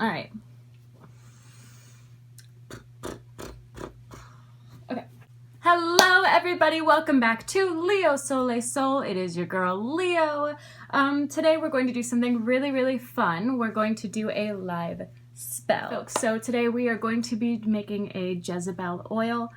All right. Okay. Hello, everybody. Welcome back to Leo Soleil Soul. It is your girl, Leo. Today we're going to do something really, really fun. We're going to do a live spell. So today we are going to be making a Jezebel oil.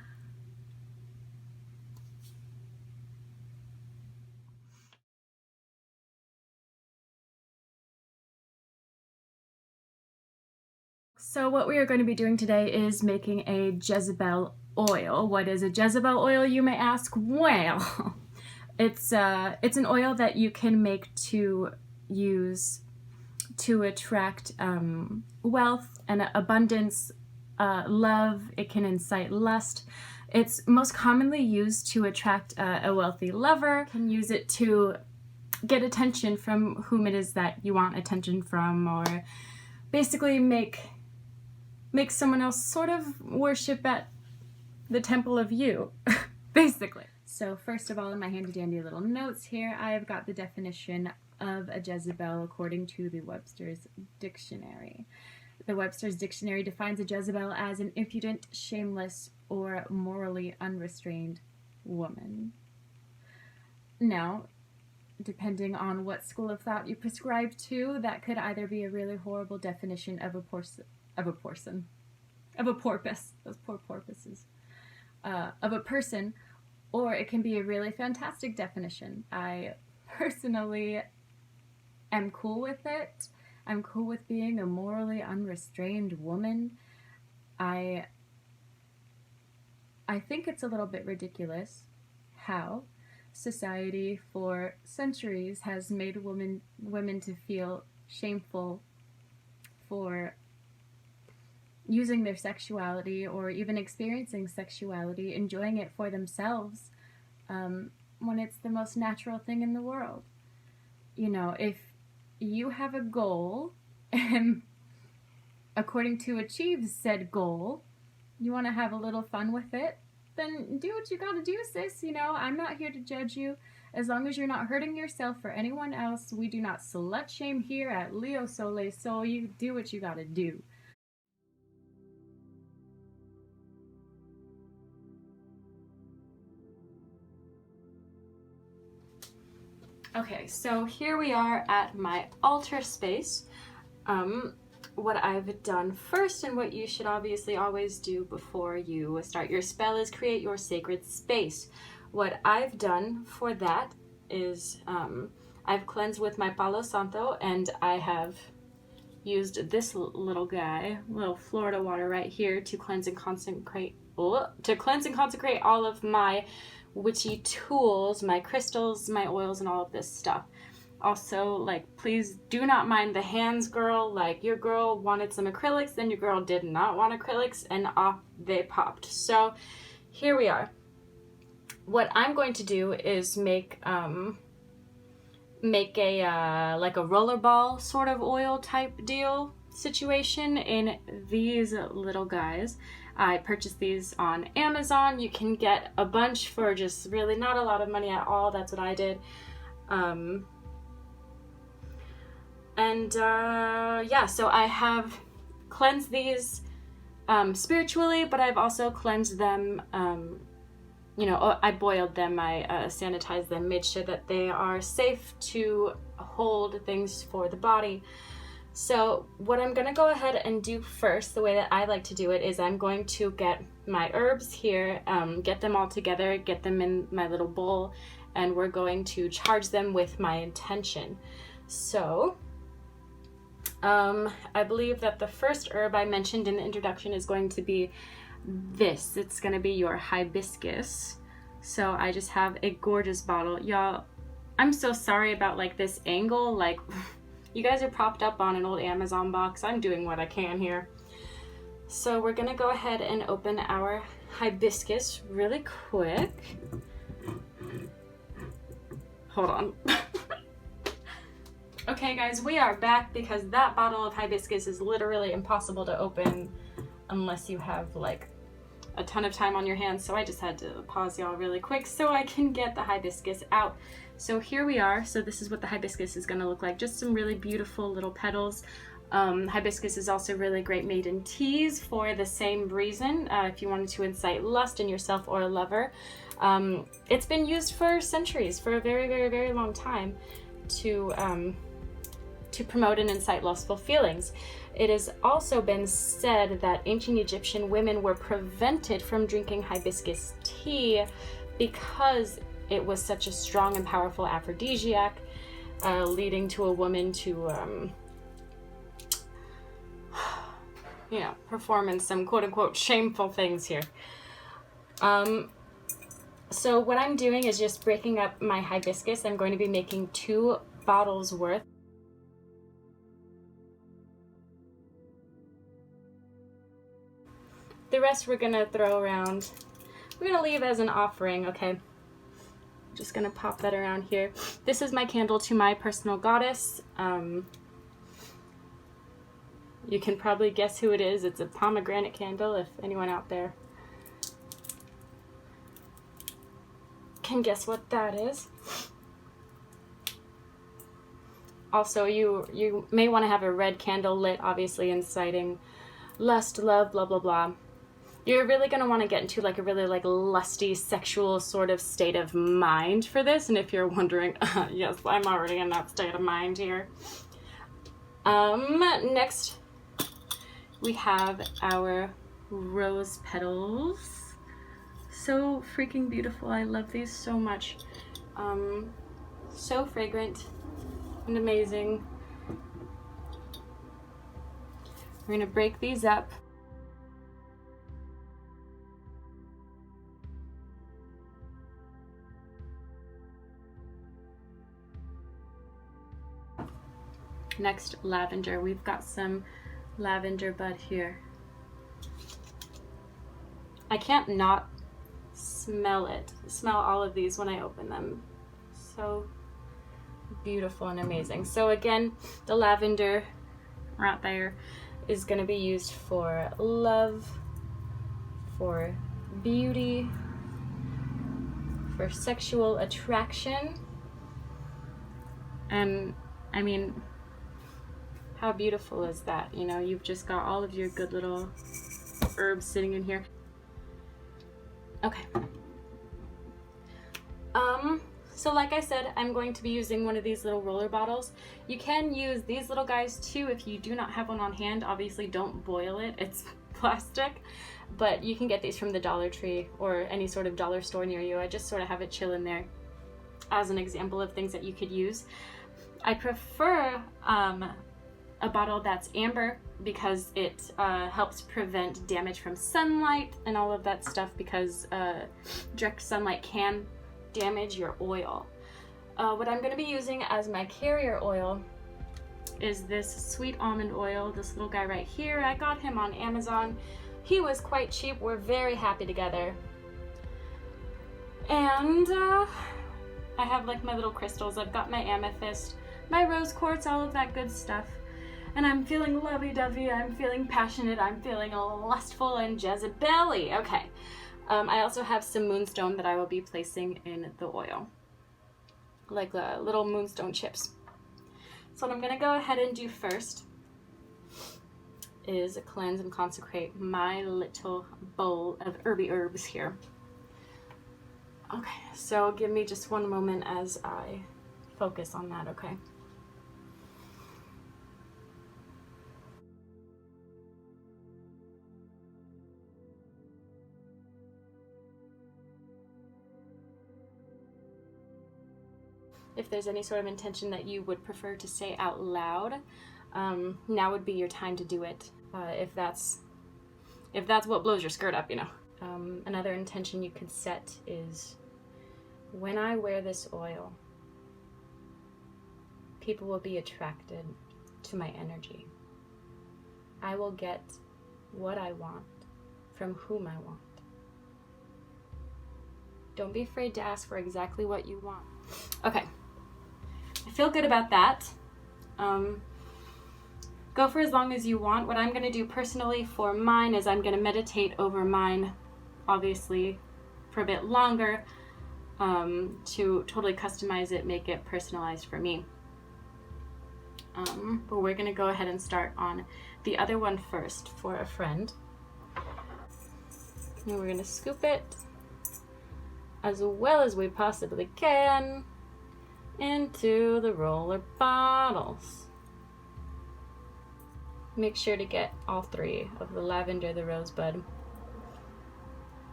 So what we are going to be doing today is making a Jezebel oil. What is a Jezebel oil, you may ask? Well, it's an oil that you can make to use to attract wealth and abundance, love. It can incite lust. It's most commonly used to attract a wealthy lover. You can use it to get attention from whom it is that you want attention from, or basically make someone else sort of worship at the temple of you, basically. So first of all, in my handy dandy little notes here, I've got the definition of a Jezebel according to the Webster's Dictionary. The Webster's Dictionary defines a Jezebel as an impudent, shameless, or morally unrestrained woman. Now, depending on what school of thought you prescribe to, that could either be a really horrible definition of a porpoise, those poor porpoises, of a person, or it can be a really fantastic definition. I personally am cool with it. I'm cool with being a morally unrestrained woman. I think it's a little bit ridiculous how society for centuries has made women to feel shameful for using their sexuality or even experiencing sexuality, enjoying it for themselves, when it's the most natural thing in the world. You know, if you have a goal and according to achieve said goal, you want to have a little fun with it, then do what you gotta do, sis. You know, I'm not here to judge you. As long as you're not hurting yourself or anyone else, we do not slut shame here at Leo Soleil Soul. You do what you gotta do. Okay, so here we are at my altar space. What I've done first, and what you should obviously always do before you start your spell, is create your sacred space. What I've done for that is I've cleansed with my Palo Santo, and I have used this little guy, little Florida water right here, to cleanse and consecrate all of my witchy tools, my crystals, my oils, and all of this stuff. Also, like, please do not mind the hands, girl. Like, your girl wanted some acrylics, then your girl did not want acrylics, and off they popped. So here we are. What I'm going to do is make a like a rollerball sort of oil type deal situation in these little guys. I purchased these on Amazon. You can get a bunch for just really not a lot of money at all. That's what I did. Yeah, so I have cleansed these spiritually, but I've also cleansed them, you know, I boiled them, I sanitized them, made sure that they are safe to hold things for the body. So what I'm going to go ahead and do first, the way that I like to do it, is I'm going to get my herbs here, get them all together, get them in my little bowl, and we're going to charge them with my intention. So I believe that the first herb I mentioned in the introduction is going to be this. It's going to be your hibiscus. So I just have a gorgeous bottle. Y'all, I'm so sorry about like this angle. Like, you guys are propped up on an old Amazon box. I'm doing what I can here. So we're going to go ahead and open our hibiscus really quick. Hold on. Okay guys, we are back because that bottle of hibiscus is literally impossible to open unless you have like a ton of time on your hands. So I just had to pause y'all really quick so I can get the hibiscus out. So here we are. So this is what the hibiscus is going to look like. Just some really beautiful little petals. Hibiscus is also really great made in teas for the same reason. If you wanted to incite lust in yourself or a lover, it's been used for centuries, for a very, very, very long time, to promote and incite lustful feelings. It has also been said that ancient Egyptian women were prevented from drinking hibiscus tea because it was such a strong and powerful aphrodisiac, leading to a woman to performing some quote-unquote shameful things here. So what I'm doing is just breaking up my hibiscus. I'm going to be making 2 bottles worth. The rest we're gonna throw around. We're gonna leave as an offering, okay? Just gonna pop that around here. This is my candle to my personal goddess. You can probably guess who it is. It's a pomegranate candle, if anyone out there can guess what that is. Also, you may want to have a red candle lit, obviously inciting lust, love, blah, blah, blah. You're really going to want to get into like a really like lusty, sexual sort of state of mind for this. And if you're wondering, yes, I'm already in that state of mind here. Next, we have our rose petals. So freaking beautiful. I love these so much. So fragrant and amazing. We're gonna break these up. Next, lavender. We've got some lavender bud here. I can't not smell it. Smell all of these when I open them. So beautiful and amazing. So again, the lavender right there is going to be used for love, for beauty, for sexual attraction. And I mean, how beautiful is that? You know, you've just got all of your good little herbs sitting in here. Okay. So like I said, I'm going to be using one of these little roller bottles. You can use these little guys too if you do not have one on hand. Obviously don't boil it, it's plastic, but you can get these from the Dollar Tree or any sort of dollar store near you. I just sort of have it chill in there as an example of things that you could use. I prefer a bottle that's amber because it helps prevent damage from sunlight and all of that stuff, because direct sunlight can damage your oil. What I'm going to be using as my carrier oil is this sweet almond oil, this little guy right here. I got him on Amazon. He was quite cheap. We're very happy together. And I have like my little crystals. I've got my amethyst, my rose quartz, all of that good stuff. And I'm feeling lovey-dovey, I'm feeling passionate, I'm feeling lustful and Jezebel-y. Okay. I also have some moonstone that I will be placing in the oil, like little moonstone chips. So what I'm gonna go ahead and do first is cleanse and consecrate my little bowl of herby herbs here. Okay, so give me just one moment as I focus on that, okay? If there's any sort of intention that you would prefer to say out loud, now would be your time to do it. If that's what blows your skirt up, you know. Another intention you could set is, when I wear this oil, people will be attracted to my energy. I will get what I want from whom I want. Don't be afraid to ask for exactly what you want. Okay. I feel good about that. Go for as long as you want. What I'm going to do personally for mine is I'm going to meditate over mine, obviously, for a bit longer, to totally customize it, make it personalized for me. but we're gonna go ahead and start on the other one first for a friend. And we're gonna scoop it as well as we possibly can into the roller bottles. Make sure to get all three of the lavender, the rosebud,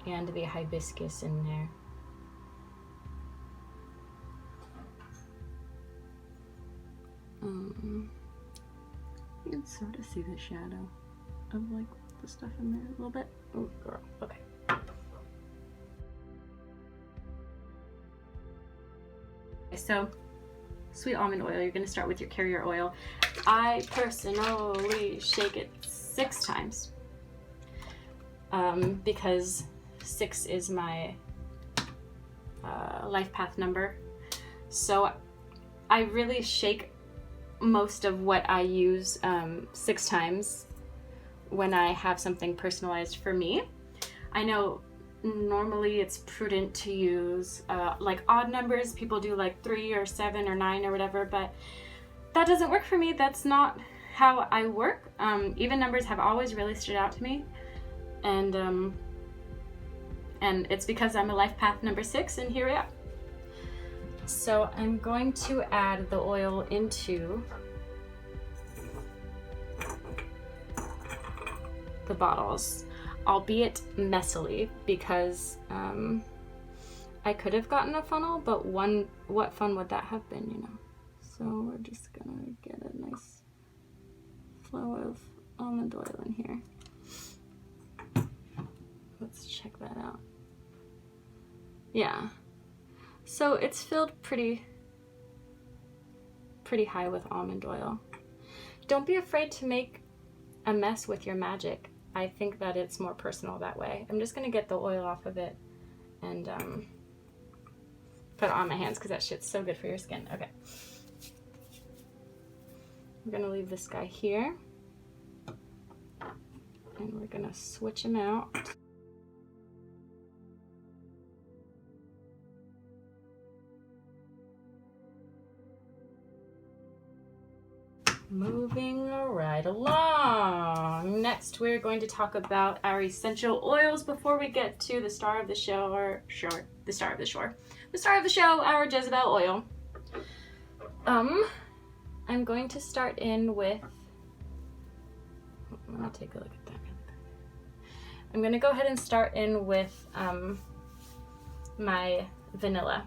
and the hibiscus in there. You can sort of see the shadow of like the stuff in there a little bit. Oh, girl. Okay. So, sweet almond oil, you're going to start with your carrier oil. I personally shake it 6 times because 6 is my life path number. So I really shake most of what I use 6 times when I have something personalized for me. I know normally it's prudent to use like odd numbers. People do like 3 or 7 or 9 or whatever, but that doesn't work for me. That's not how I work. Even numbers have always really stood out to me, and it's because I'm a life path number 6, and here we are. So I'm going to add the oil into the bottles, albeit messily, because I could have gotten a funnel, but what fun would that have been, you know? So we're just gonna get a nice flow of almond oil in here. Let's check that out. Yeah. So it's filled pretty high with almond oil. Don't be afraid to make a mess with your magic. I think that it's more personal that way. I'm just gonna get the oil off of it and put it on my hands because that shit's so good for your skin. Okay. We're gonna leave this guy here and we're gonna switch him out. Moving right along. Next, we're going to talk about our essential oils before we get to the star of the show, our Jezebel oil. I'm going to start in with, let me take a look at that. I'm going to go ahead and start in with my vanilla.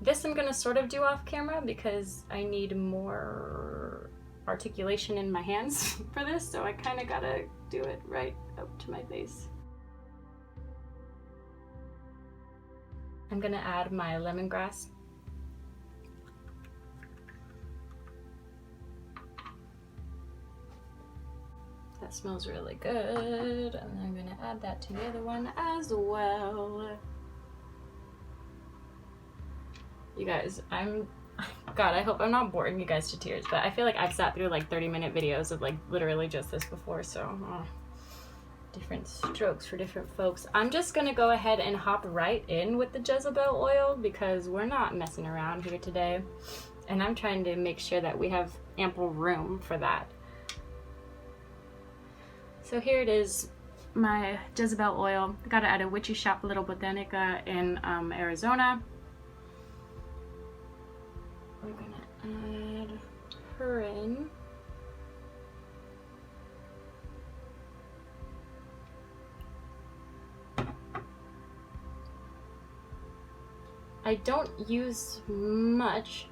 This I'm going to sort of do off camera because I need more articulation in my hands for this, so I kind of got to do it right up to my face. I'm going to add my lemongrass. That smells really good, and I'm going to add that to the other one as well. You guys, God, I hope I'm not boring you guys to tears, but I feel like I've sat through like 30-minute videos of like literally just this before, so different strokes for different folks. I'm just gonna go ahead and hop right in with the Jezebel oil because we're not messing around here today, and I'm trying to make sure that we have ample room for that. So here it is, my Jezebel oil. I got it at a Witchy shop, Little Botanica in Arizona. We're gonna add her in. I don't use much.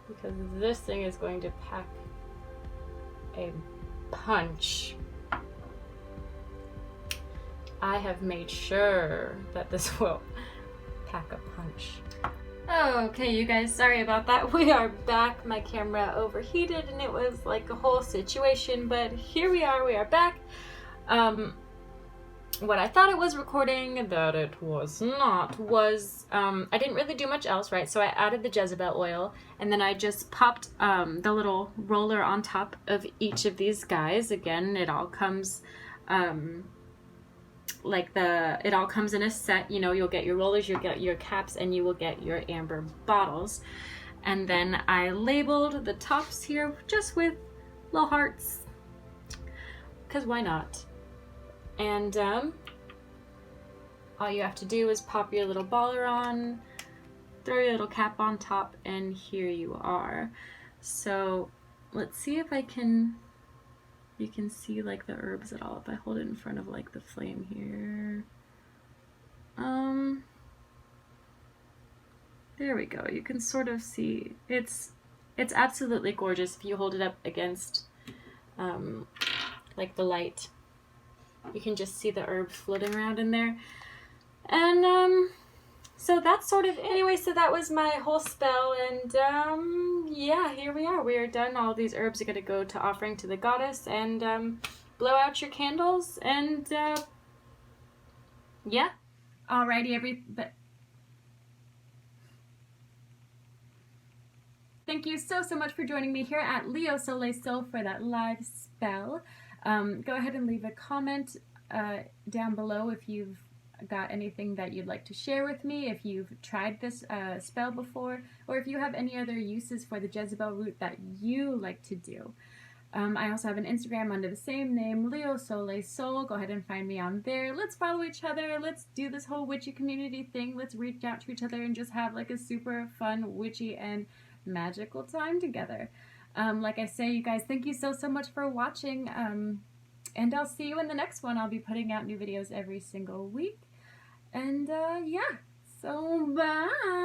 Because this thing is going to pack a punch. I have made sure that this will pack a punch. Okay, you guys, sorry about that. We are back. My camera overheated and it was like a whole situation, but here we are back. What I thought it was recording, that it was not, was I didn't really do much else, right? So I added the Jezebel oil, and then I just popped the little roller on top of each of these guys. Again, it all comes like it all comes in a set. You know, you'll get your rollers, you'll get your caps, and you will get your amber bottles. And then I labeled the tops here just with little hearts, because why not? And all you have to do is pop your little baller on, throw your little cap on top, and here you are. So let's see if you can see like the herbs at all if I hold it in front of like the flame here. There we go. You can sort of see it's absolutely gorgeous if you hold it up against like the light. You can just see the herbs floating around in there. And so that's sort of it. Anyway, so that was my whole spell, and yeah, here we are. We are done. All these herbs are going to go to offering to the goddess, and blow out your candles, and yeah. Alrighty, thank you so much for joining me here at Leo Soleil for that live spell. Go ahead and leave a comment down below if you've got anything that you'd like to share with me, if you've tried this spell before, or if you have any other uses for the Jezebel root that you like to do. I also have an Instagram under the same name, Leo Soleil Soul. Go ahead and find me on there. Let's follow each other. Let's do this whole witchy community thing. Let's reach out to each other and just have like a super fun, witchy, and magical time together. Like I say, you guys, thank you so much for watching. And I'll see you in the next one. I'll be putting out new videos every single week. And yeah, so bye.